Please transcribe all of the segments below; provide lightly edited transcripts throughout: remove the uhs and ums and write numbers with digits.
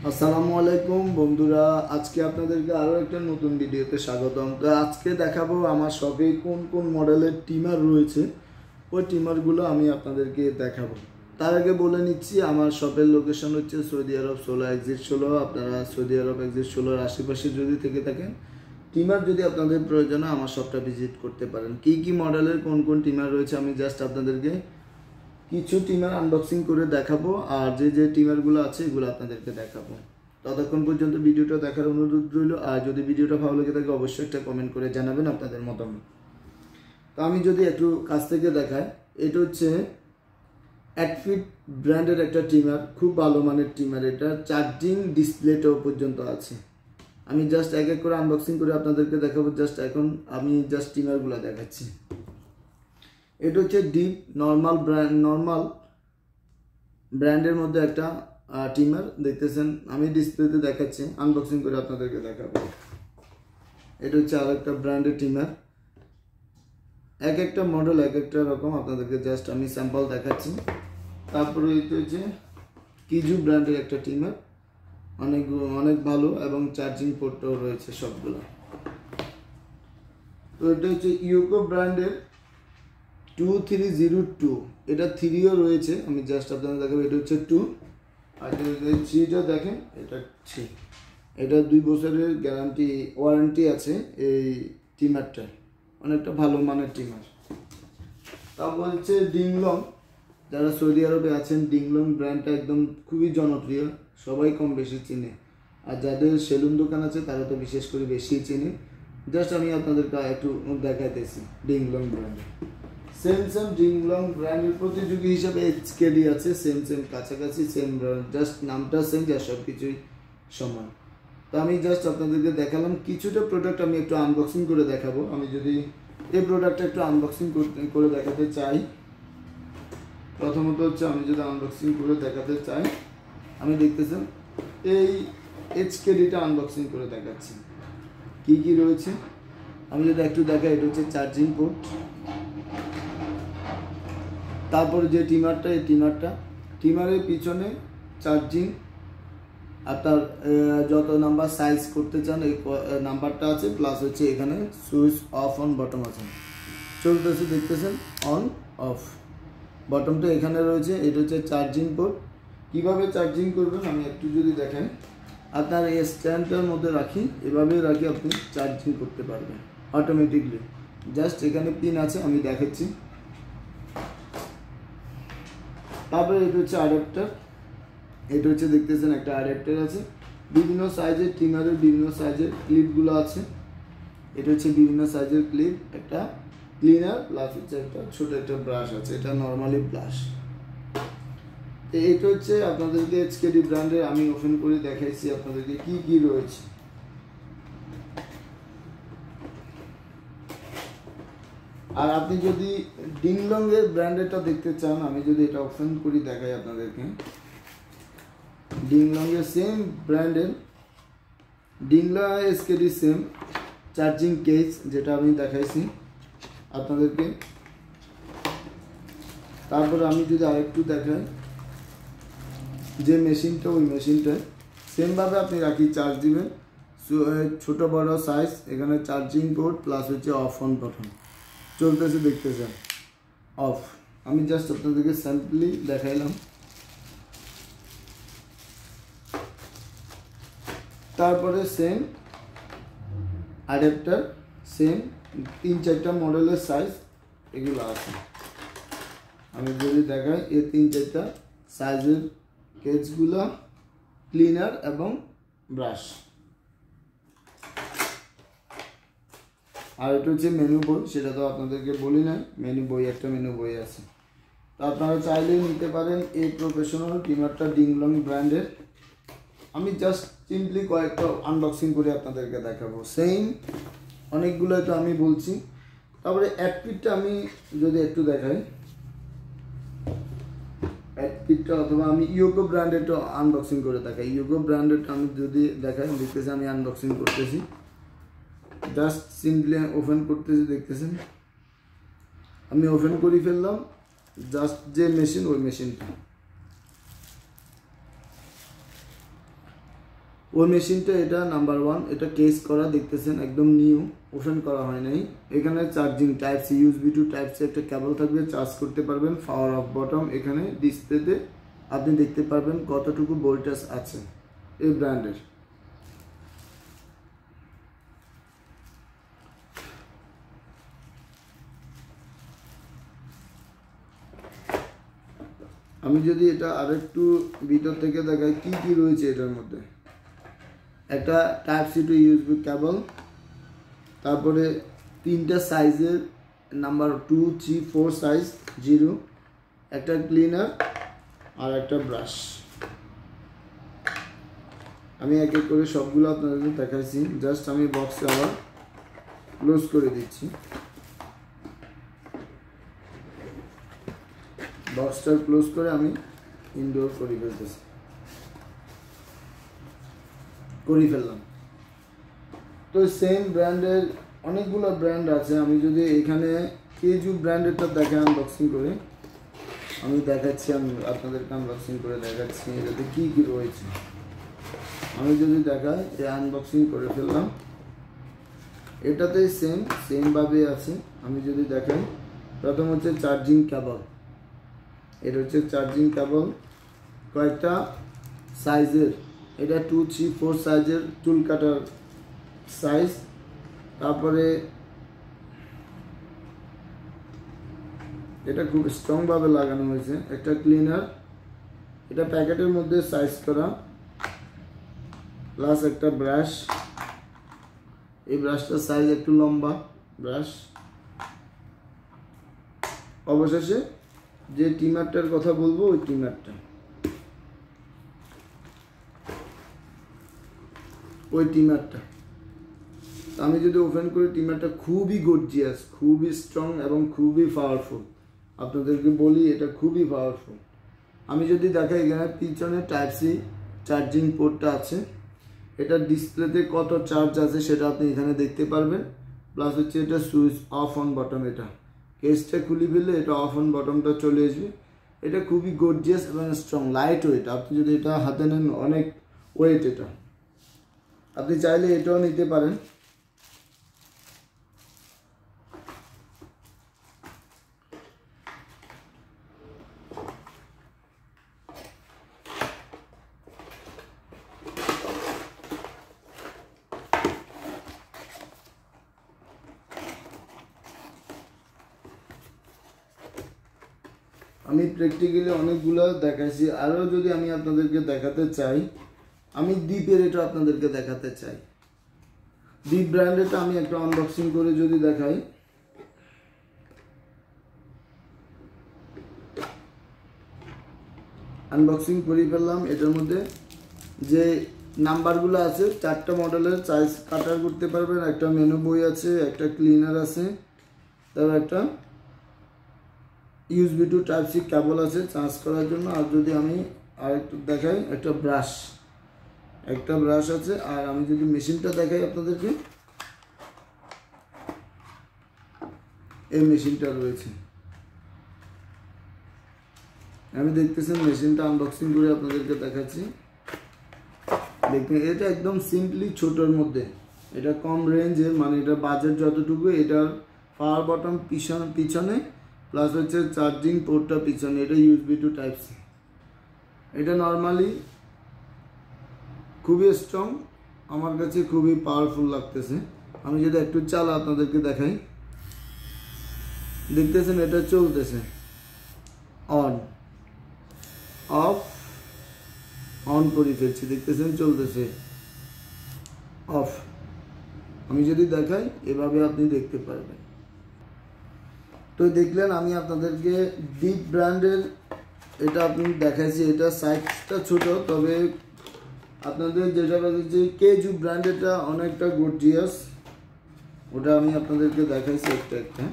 আসসালামু আলাইকুম বন্ধুরা, আজকে আপনাদেরকে আরও একটা নতুন ভিডিওতে স্বাগতম। তো আজকে দেখাবো আমার শপে কোন কোন মডেলের টিমার রয়েছে, ওই টিমারগুলো আমি আপনাদেরকে দেখাবো। তার আগে বলে নিচ্ছি, আমার শপের লোকেশন হচ্ছে সৌদি আরব 16 এক্সিট 16। আপনারা সৌদি আরব এক্সিট 16-র আশেপাশে যদি থেকে থাকেন, টিমার যদি আপনাদের প্রয়োজন হয় আমার শপটা ভিজিট করতে পারেন। কী কী মডেলের কোন কোন টিমার রয়েছে আমি জাস্ট আপনাদেরকে কিছু টিমার আনবক্সিং করে দেখাবো, আর যে যে টিমারগুলো আছে এগুলো আপনাদেরকে দেখাবো। ততক্ষণ পর্যন্ত ভিডিওটা দেখার অনুরোধ রইল। আর যদি ভিডিওটা ভালো লেগে থাকে অবশ্যই একটা কমেন্ট করে জানাবেন আপনাদের মতামত। তো আমি যদি একটু কাছ থেকে দেখাই, এটা হচ্ছে অ্যাডফিট ব্র্যান্ডের একটা টিমার, খুব ভালো মানের টিমার। এটা চার্জিং ডিসপ্লেটাও পর্যন্ত আছে। আমি জাস্ট এক এক করে আনবক্সিং করে আপনাদেরকে দেখাবো। জাস্ট এখন আমি জাস্ট টিমারগুলো দেখাচ্ছি। এটা হচ্ছে ডিপ নর্মাল ব্র্যান্ডের মধ্যে একটা টিমার দেখতেছেন। আমি ডিসপ্লেতে দেখাচ্ছি, আনবক্সিং করে আপনাদেরকে দেখাবো। এটা হচ্ছে আর একটা ব্র্যান্ডের টিমার। এক একটা মডেল এক একটা রকম, আপনাদেরকে জাস্ট আমি স্যাম্পল দেখাচ্ছি। তারপরে এটা হচ্ছে কিজু ব্র্যান্ডের একটা টিমার, অনেক ভালো এবং চার্জিং পোর্টও রয়েছে সবগুলো। তো এটা হচ্ছে ইউকো ব্র্যান্ডের 2302। এটা 3ও রয়েছে, আমি জাস্ট আপনাদের দেখাবো। এটা হচ্ছে 2, আর 3টা দেখেন, এটা 3। এটা 2 বছরের ওয়ারেন্টি আছে এই টিমারটা, অনেকটা ভালো মানের টিমার। তা বলছে ডিংলং, যারা সৌদি আরবে আছেন ডিংলং ব্র্যান্ডটা একদম খুবই জনপ্রিয়, সবাই কম বেশি চিনে। আর যাদের সেলুন দোকান আছে তারা তো বিশেষ করে বেশি চিনে। জাস্ট আমি আপনাদেরকে একটু দেখাইতেছি ডিংলং ব্র্যান্ডের। সেম ডিংলং ব্র্যান্ডের প্রতিযোগী হিসাবে এইচকেডি আছে, সেম কাছাকাছি, সেম ব্র্যান্ড, জাস্ট নামটা সেম, যা সব কিছুই সমান। তো আমি জাস্ট আপনাদেরকে দেখালাম কিছুটা প্রোডাক্ট, আমি একটু আনবক্সিং করে দেখাবো। আমি যদি এই প্রোডাক্টটা একটু আনবক্সিং করে দেখাতে চাই, প্রথমত হচ্ছে আমি যদি আনবক্সিং করে দেখাতে চাই, আমি দেখতেছেন এই এইচকেডিটা আনবক্সিং করে দেখাচ্ছি কি কি রয়েছে। আমি যদি একটু দেখাই, এটা হচ্ছে চার্জিং পোর্ট। তারপরে যে টিমারটা, এই টিমারের পিছনে চার্জিং, আপনার যত নাম্বার সাইজ করতে চান এই নাম্বারটা আছে, প্লাস হচ্ছে এখানে সুইচ অফ অন বটম আছে, চলতেছে দেখতেছেন, অন অফ বটমটা এখানে রয়েছে। এটা হচ্ছে চার্জিং পোর্ট। কীভাবে চার্জিং করবেন আমি একটু যদি দেখেন, আপনার এই স্ট্যান্ডটার মধ্যে রাখি, এভাবে রাখি আপনি চার্জিং করতে পারবেন অটোমেটিকলি। জাস্ট এখানে পিন আছে, আমি দেখাচ্ছি। তারপরে এটা হচ্ছে অ্যাডাপ্টার। এটা হচ্ছে দেখতেছেন একটা অ্যাডাপ্টার আছে, বিভিন্ন সাইজের টিমারের বিভিন্ন সাইজের ক্লিপগুলো আছে। এটা হচ্ছে বিভিন্ন সাইজের ক্লিপ, একটা ক্লিনার, প্লাস হচ্ছে একটা ছোট একটা ব্রাশ আছে, এটা নর্মালি ব্রাশ। এটা হচ্ছে আপনাদেরকে এইচকেডি ব্র্যান্ডের আমি ওপেন করে দেখাইছি আপনাদেরকে কি কি রয়েছে। আর আপনি যদি ডিংলং এর ব্র্যান্ডেরটা দেখতে চান, আমি যদি এটা ওপেন করি দেখাই আপনাদেরকে, ডিংলং এর সেম ব্র্যান্ডের ডিংলং এইচকেডি সেম চার্জিং কেস, যেটা আমি দেখাইছি আপনাদেরকে। তারপরে আমি যদি আরেকটু দেখাই, যে মেশিনটা, ওই মেশিনটা সেমভাবে আপনি রাখি চার্জ দিবেন, ছোট বড় সাইজ, এখানে চার্জিং পোর্ট, প্লাস হচ্ছে অফ অন বাটন চলতেছে দেখতেছেন, অফ। আমি জাস্ট আপনাদেরকে স্যাম্পলি দেখাইলাম। তারপরে সেম অ্যাডাপ্টার, সেম 3-4টা মডেলের সাইজ এগুলো আছে। আমি যদি দেখাই, এই 3-4টা সাইজের কেসগুলো, ক্লিনার এবং ব্রাশ। আর এটা হচ্ছে মেনু বই, সেটা তো আপনাদেরকে বলি নাই, একটা মেনু বই আছে। তো আপনারা চাইলেই নিতে পারেন এই প্রফেশনাল টিমারটা ডিংলং ব্র্যান্ডের। আমি জাস্ট সিম্পলি কয়েকটা আনবক্সিং করে আপনাদেরকে দেখাবো, সেম অনেকগুলো তো আমি বলছি। তারপরে অ্যাডপিটটা আমি যদি একটু দেখাই, অ্যাডপিটটা, অথবা আমি ইউকো ব্র্যান্ডেরটা আনবক্সিং করে দেখাই। ইউকো ব্র্যান্ডেরটা আমি যদি দেখাই, দেখতেছি আমি আনবক্সিং করতেছি, জাস্ট সিম্পলি ওপেন করতেছি দেখতেছেন। আমি ওপেন করে ফেললাম, জাস্ট যে মেশিন, ওই মেশিনটা ওই মেশিনটা এটা নাম্বার 1, এটা কেস করা দেখতেছেন একদম নিউ, ওপেন করা হয় নাই। এখানে charging type C, USB to type C একটা কেবল থাকবে, চার্জ করতে পারবেন। পাওয়ার অফ বটম, এখানে ডিসপ্লেতে আপনি দেখতে পারবেন কতটুকু ভোল্টেজ আছে এই ব্র্যান্ডের। আমি যদি এটা আরেকটু ভিতর থেকে দেখাই কি কি রয়েছে এটার মধ্যে, একটা type C to USB cable, তারপরে 3টা সাইজের নাম্বার 2, 3, 4 সাইজ 0, একটা ক্লিনার আর একটা ব্রাশ। আমি এক এক করে সবগুলো আপনাদের দেখাইছি। জাস্ট আমি বক্সে আবার ক্লোজ করে দিচ্ছি। বক্সটা ক্লোজ করে আমি ইনডোর করে ফেললাম। তো সেম ব্র্যান্ডের অনেকগুলো ব্র্যান্ড আছে। আমি যদি এখানে কেজু ব্র্যান্ডেরটা দেখে আনবক্সিং করে আমি দেখাচ্ছি, আমি আপনাদেরকে আনবক্সিং করে দেখাচ্ছি এটাতে কী কী রয়েছে। আমি যদি দেখাই, যে আনবক্সিং করে ফেললাম, এটাতে সেমভাবে আছে। আমি যদি দেখাই, প্রথম হচ্ছে চার্জিং কেবল, এটা হচ্ছে চার্জিং কেবল কয়েকটা সাইজের, এটা 2, 3, 4 সাইজের চুল কাটার সাইজ। তারপরে এটা খুব স্ট্রংভাবে লাগানো হয়েছে। একটা ক্লিনার, এটা প্যাকেটের মধ্যে সাইজ করা, প্লাস একটা ব্রাশ, এই ব্রাশটার সাইজ একটু লম্বা ব্রাশ। অবশেষে যে ট্রিমারটার কথা বলবো, ওই ট্রিমারটা, আমি যদি ওপেন করি, ট্রিমারটা খুবই গর্জিয়াস, খুবই স্ট্রং এবং খুবই পাওয়ারফুল। আপনাদেরকে বলি এটা খুবই পাওয়ারফুল। আমি যদি দেখাই, এখানে পিছনে টাইপ সি চার্জিং পোর্টটা আছে, এটা ডিসপ্লেতে কত চার্জ আছে সেটা আপনি এখানে দেখতে পারবেন। প্লাস হচ্ছে এটা সুইচ অফ অন বটম, এটা কেসটা খুলে ফেললে এটা অফ অন বটমটা চলে আসবে। এটা খুবই গর্জিয়াস এবং স্ট্রং, লাইট ওয়েট। আপনি যদি এটা হাতে নেন, অনেক ওয়েট এটা, আপনি চাইলে এটাও নিতে পারেন। আমি প্র্যাকটিক্যালি অনেকগুলো দেখাইছি। আরও যদি আমি আপনাদেরকে দেখাতে চাই, আমি দ্বীপের এটা আপনাদেরকে দেখাতে চাই। দ্বীপ ব্র্যান্ডেরটা আমি একটা আনবক্সিং করে যদি দেখাই, আনবক্সিং করে ফেললাম। এটার মধ্যে যে নাম্বারগুলো আছে, 4টা মডেলের সাইজ কাটার করতে পারবেন, একটা মেনু বই আছে, একটা ক্লিনার আছে, তারপর একটা USB to type C cable আছে চার্জ করার জন্য। আর যদি আমি আরেকটু দেখাই, একটা ব্রাশ আছে। আর আমি যদি মেশিনটা দেখাই আপনাদেরকে, এই মেশিনটা রয়েছে। আমি দেখতেছেন মেশিনটা আনবক্সিং করে আপনাদেরকে দেখাচ্ছি। দেখবেন এটা একদম সিম্পলি ছোটোর মধ্যে, এটা কম রেঞ্জের, মানে এটা বাজেট যতটুকু, এটার পাওয়ার বটম পিছনে, প্লাস হচ্ছে চার্জিং পোর্টটা পিছনে, এটা ইউএসবি টু টাইপ সি। এটা নর্মালি খুবই স্ট্রং, আমার কাছে খুবই পাওয়ারফুল লাগতেছে। আমি যদি একটু চালা আপনাদেরকে দেখাই, দেখতেছেন এটা চলতেছে, অন অফ অন করে ফেলছি, দেখতেছেন চলতেছে, অফ। আমি যদি দেখাই, এভাবে আপনি দেখতে পারবেন। তো দেখলেন আমি আপনাদেরকে দ্বীপ ব্র্যান্ডের এটা আপনি দেখাইছি। এটা সাইজটা ছোট, তবে আপনাদের যেটা বলছি কেজু ব্র্যান্ডেরটা অনেকটা গর্জিয়াস, ওটা আমি আপনাদেরকে দেখাইছি একটা।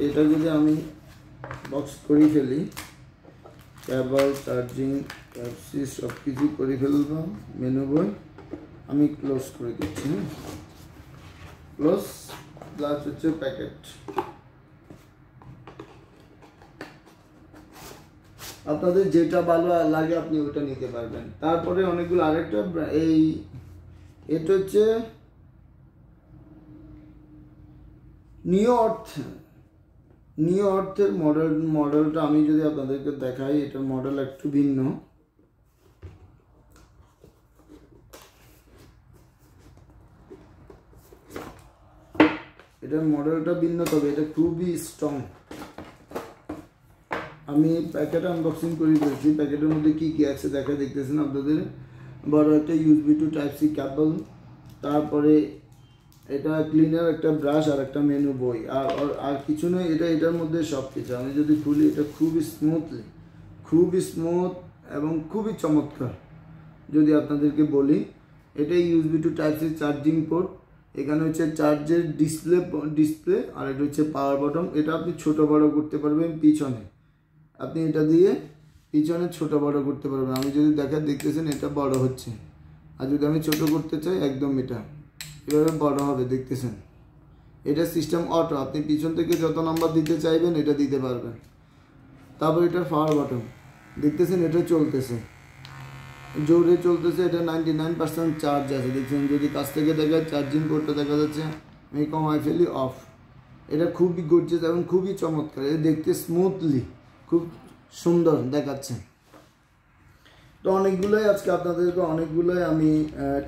এটা যদি আমি বক্স করে ফেলি, কেবল, চার্জিং, টাইপ-সি সব কিছু করে ফেললাম, মেনু বই আমি ক্লোজ করে দিচ্ছি। ক্লোজ, প্লাস হচ্ছে প্যাকেট। আপনাদের যেটা ভালো লাগে আপনি ওটা নিতে পারবেন। তারপরে অনেকগুলো আরেকটা এটা হচ্ছে নিউ আর্থের মডেলটা আমি যদি আপনাদেরকে দেখাই, এটার মডেল একটু ভিন্ন। এটার মডেলটা ভিন্ন, তবে এটা খুবই স্ট্রং। আমি প্যাকেট আনবক্সিং করে দিয়েছি। প্যাকেটের মধ্যে কি কি আছে দেখতেছেন আপনাদের। বড় একটা USB to Type-C কেবল, তারপরে এটা ক্লিনার, একটা ব্রাশ আর একটা মেনু বই, আর কিছু নয়। এটার মধ্যে সব কিছু। আমি যদি খুলি, এটা খুবই স্মুথ এবং খুবই চমৎকার। যদি আপনাদেরকে বলি, এটা USB to Type-C charging port. এখানে হচ্ছে চার্জের ডিসপ্লে আর এটা হচ্ছে পাওয়ার বাটন। এটা আপনি ছোট বড় করতে পারবেন পিছনে। আপনি এটা দিয়ে পিছনে ছোট বড় করতে পারবেন। আমি যদি দেখতেছেন এটা বড় হচ্ছে, আর যদি আমি ছোট করতে চাই একদম এটা এভাবে বড় হবে, দেখতেছেন। এটা সিস্টেম অটো, আপনি পিছন থেকে যত নাম্বার দিতে চাইবেন এটা দিতে পারবেন। তারপর এটার পাওয়ার বাটন দেখতেছেন, এটা চলতেছে, জোরে চলতেছে। এটা 99% চার্জ আছে, দেখছেন। যদি কাছ থেকে দেখায় চার্জিং পোর্টটা দেখা যাচ্ছে, আমি কমাই ফেলি, অফ। এটা খুবই গর্জিয়াস এবং খুবই চমৎকার। এটা দেখতে স্মুথলি খুব সুন্দর দেখাচ্ছে। তো অনেকগুলোই আজকে আপনাদেরকে আমি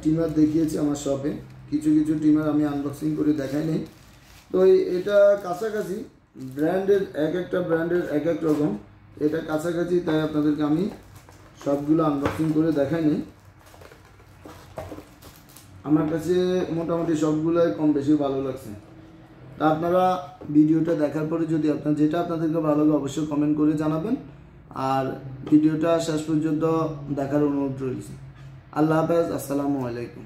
টিমার দেখিয়েছি আমার শপে। কিছু টিমার আমি আনবক্সিং করে দেখাই নাই। তো এটা কাছাকাছি ব্র্যান্ডের, একটা ব্র্যান্ডের এক রকম। এটা কাছাকাছি, তাই আপনাদেরকে আমি সবগুলো আনবক্সিং করে দেখাই নাই। আমার কাছে মোটামুটি সবগুলোই কম বেশি ভালো লাগছে। তা আপনারা ভিডিওটা দেখার পরে যদি যেটা আপনাদেরকে ভালো লাগে অবশ্যই কমেন্ট করে জানাবেন। আর ভিডিওটা শেষ পর্যন্ত দেখার অনুরোধ রয়েছে। আল্লাহ হাফেজ, আসসালামু আলাইকুম।